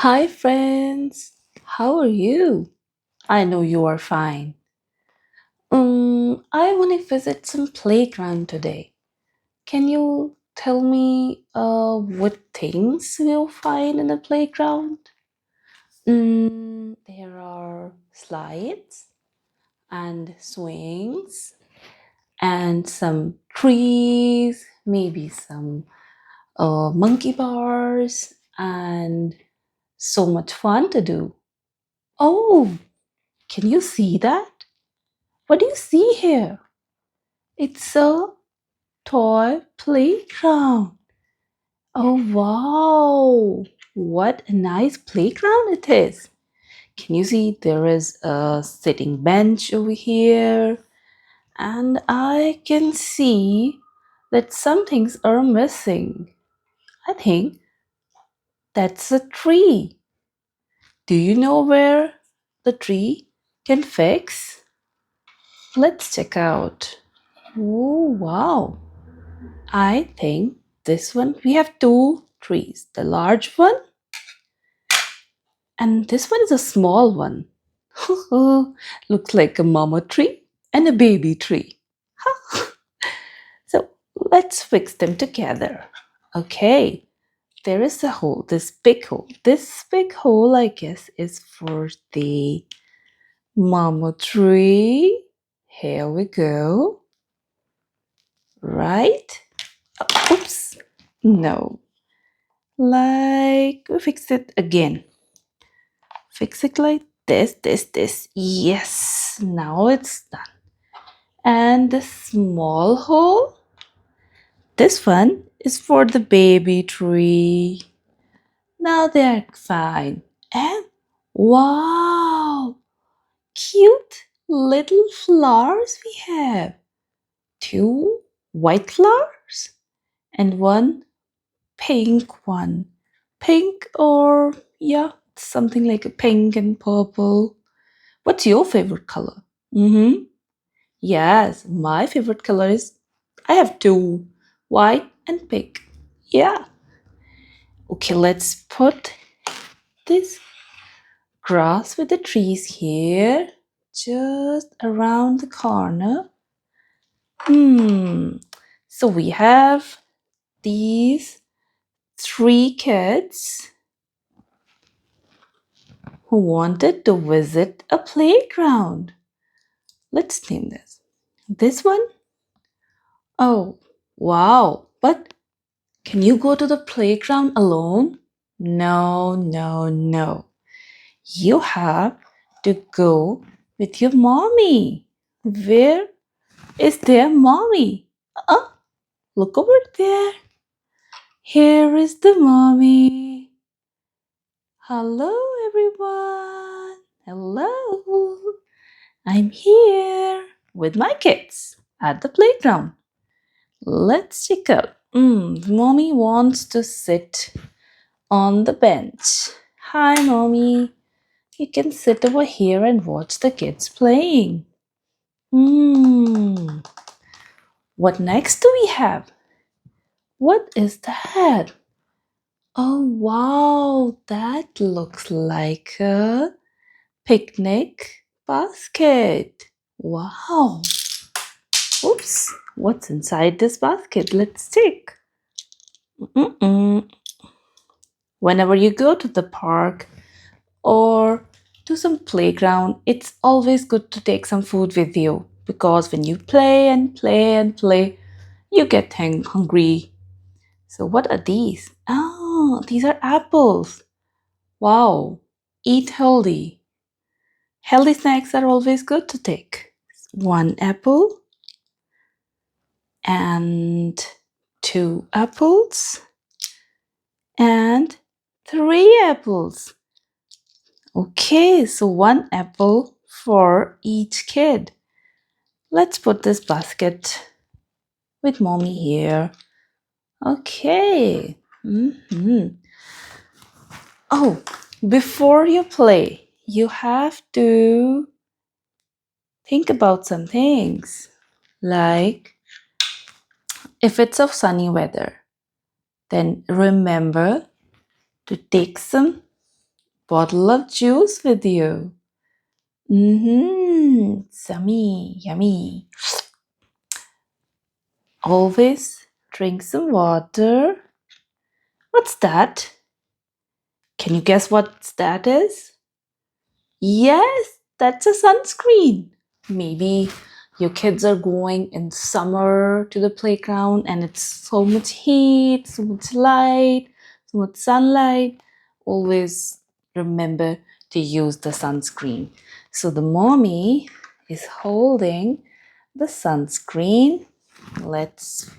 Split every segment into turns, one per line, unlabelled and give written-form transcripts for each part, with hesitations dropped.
Hi, friends. How are you? I know you are fine. I want to visit some playground today. Can you tell me what things we'll find in the playground? There are slides and swings and some trees, maybe some monkey bars, and so much fun to do. Oh, can you see that? What do you see here? It's a toy playground. Oh, wow. What a nice playground it is. Can you see there is a sitting bench over here? And I can see that some things are missing. I think that's a tree. Do you know where the tree can fix? Let's check out. Oh, wow. I think this one, we have two trees. The large one and this one is a small one. Looks like a mama tree and a baby tree. So let's fix them together. Okay, there is a hole, this big hole. This big hole, I guess, is for the mama tree. Here we go. Right? Oops. No. Like, we fix it again. Fix it like this. Yes, now it's done. And the small hole, this one is for the baby tree. Now they're fine. And wow, cute little flowers we have. Two white flowers and one pink one. Pink or, yeah, something like a pink and purple. What's your favorite color? Yes, my favorite color is, I have two, white and pink. Yeah. Okay, let's put this grass with the trees here, just around the corner. So we have these three kids who wanted to visit a playground. Let's name this. This one? Oh, wow. But can you go to the playground alone? No. You have to go with your mommy. Where is their mommy? Look over there. Here is the mommy. Hello, everyone. Hello. I'm here with my kids at the playground. Let's check out. Mommy wants to sit on the bench. Hi, mommy. You can sit over here and watch the kids playing. What next do we have? What is that? Oh, wow, that looks like a picnic basket. Wow. Oops, what's inside this basket? Let's check. Whenever you go to the park or to some playground, it's always good to take some food with you because when you play and play, you get hungry. So, what are these? Oh, these are apples. Wow, eat healthy. Healthy snacks are always good to take. One apple and two apples and three apples. Okay, so one apple for each kid. Let's put this basket with mommy here. Okay. Oh, before you play, you have to think about some things. Like, if it's of sunny weather, then remember to take some bottle of juice with you. Mm-hmm. Yummy, yummy. Always drink some water. What's that? Can you guess what that is? Yes, that's a sunscreen. Maybe your kids are going in summer to the playground and it's so much heat, so much light, so much sunlight. Always remember to use the sunscreen. So the mommy is holding the sunscreen. Let's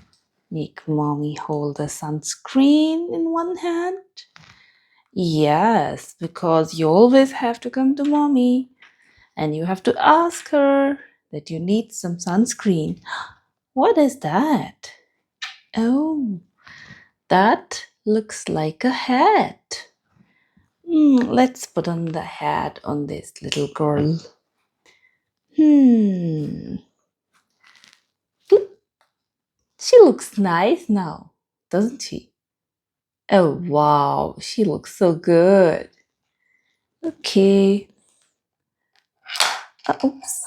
make mommy hold the sunscreen in one hand. Yes, because you always have to come to mommy and you have to ask her that you need some sunscreen. What is that? Oh, that looks like a hat. Let's put on the hat on this little girl. Hmm, she looks nice now, doesn't she? Oh, wow, she looks so good. Okay. Oops.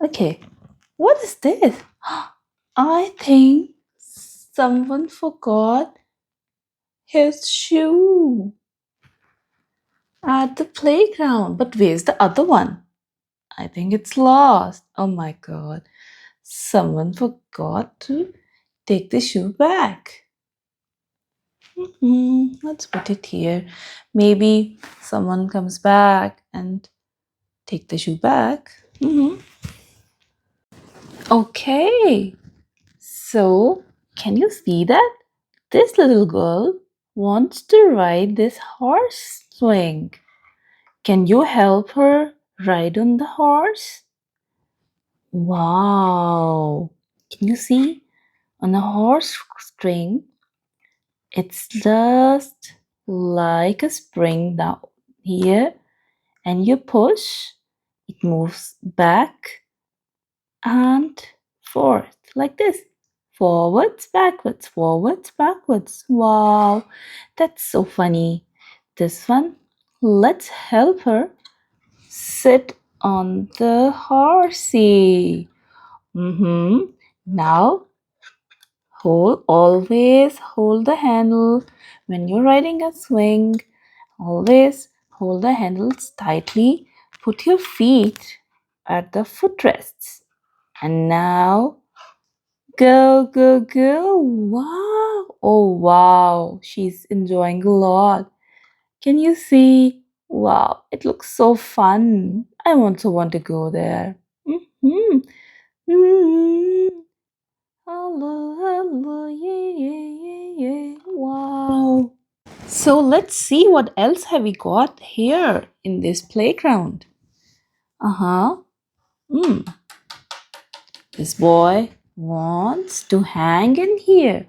Okay. What is this? I think someone forgot his shoe at the playground. But where's the other one? I think it's lost. Oh my god. Someone forgot to take the shoe back. Let's put it here. Maybe someone comes back and take the shoe back. Okay. So, can you see that? This little girl wants to ride this horse swing. Can you help her ride on the horse? Wow! Can you see? On a horse string, it's just like a spring down here, and you push, it moves back and forth like this. Forwards, backwards, forwards, backwards. Wow, that's so funny. This one, let's help her sit on the horsey. Now, always hold the handle. When you're riding a swing, always hold the handles tightly. Put your feet at the footrests. And now, go, go, go. Wow. Oh, wow. She's enjoying a lot. Can you see? Wow, it looks so fun. I also want to go there. Mm-hmm. Mm-hmm. Hello, hello, yeah, yeah, yeah, yeah. Wow. So let's see what else have we got here in this playground. Uh-huh. Mm. This boy wants to hang in here.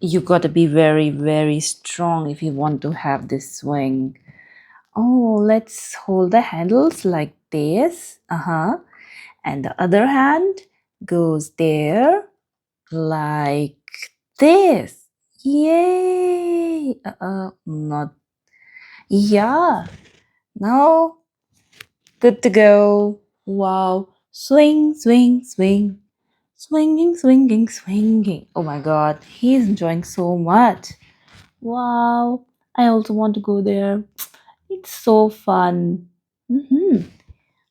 You gotta be very, very strong if you want to have this swing. Oh, let's hold the handles like this. And the other hand goes there like this. Yay! Not. Yeah. Now, good to go. Wow. Swing, swing, swing. Swinging, swinging, swinging. Oh my god, he's enjoying so much. Wow. I also want to go there. It's so fun.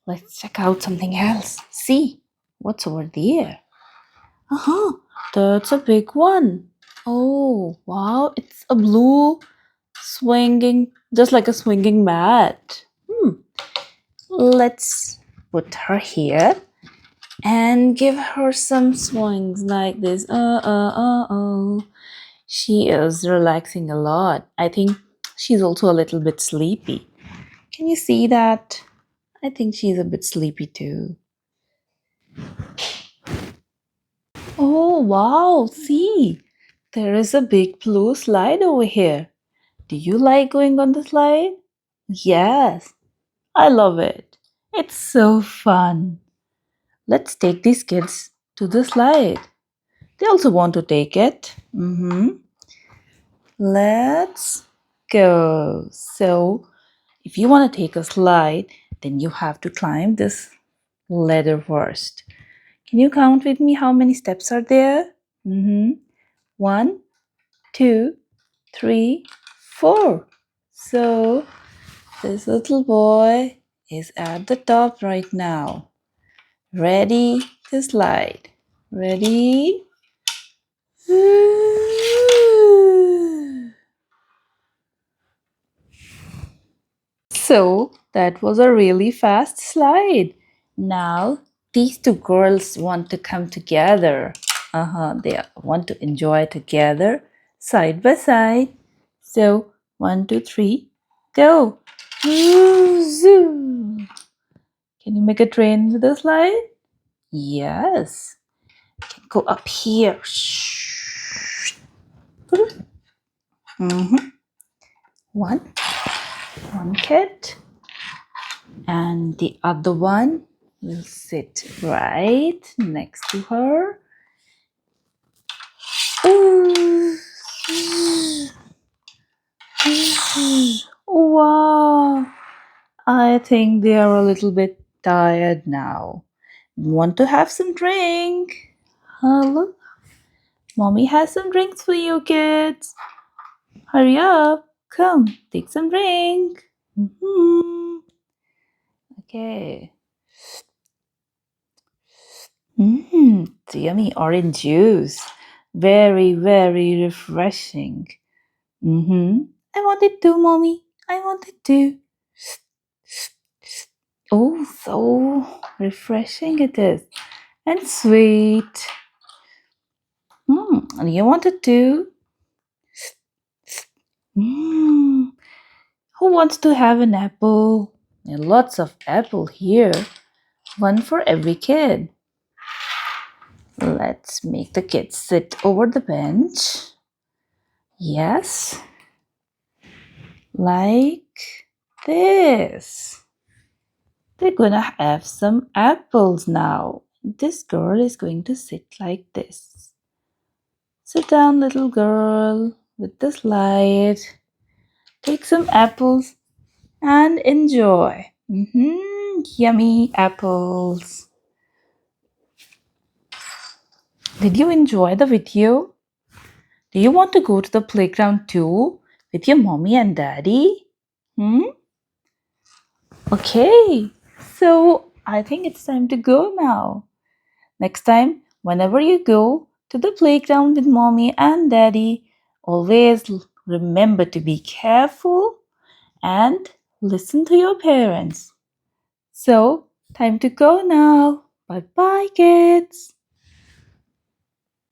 Let's check out something else. See what's over there. That's a big one. Oh, wow. It's a blue swinging, just like a swinging mat. Let's put her here and give her some swings like this. Oh. She is relaxing a lot. I think she's also a little bit sleepy. Can you see that? I think she's a bit sleepy too. Oh, wow. See, there is a big blue slide over here. Do you like going on the slide? Yes, I love it. It's so fun. Let's take these kids to the slide. They also want to take it. Let's go. So, if you want to take a slide, then you have to climb this ladder first. Can you count with me how many steps are there? 1, 2, 3, 4. So, this little boy is at the top right now. Ready to slide. Ready? So that was a really fast slide. Now these two girls want to come together. They want to enjoy together, side by side. So 1, 2, 3, go. Zoo. Can you make a train with a slide? Yes. Go up here. One kid, and the other one will sit right next to her. Wow, I think they are a little bit tired now. Want to have some drink? Look, mommy has some drinks for you kids. Hurry up, come, take some drink. Okay. It's yummy orange juice. Very, very refreshing. I want it too, mommy. I want it too. Oh, so refreshing it is. And sweet. And you want it too? Who wants to have an apple? There are lots of apple here. One for every kid. Let's make the kids sit over the bench. Yes. Like this. They're gonna have some apples now. This girl is going to sit like this. Sit down, little girl, with the slide. Take some apples and enjoy. Yummy apples. Did you enjoy the video? Do you want to go to the playground too with your mommy and daddy? Okay, so I think it's time to go now. Next time, whenever you go to the playground with mommy and daddy, always remember to be careful and listen to your parents. So, time to go now. Bye bye, kids.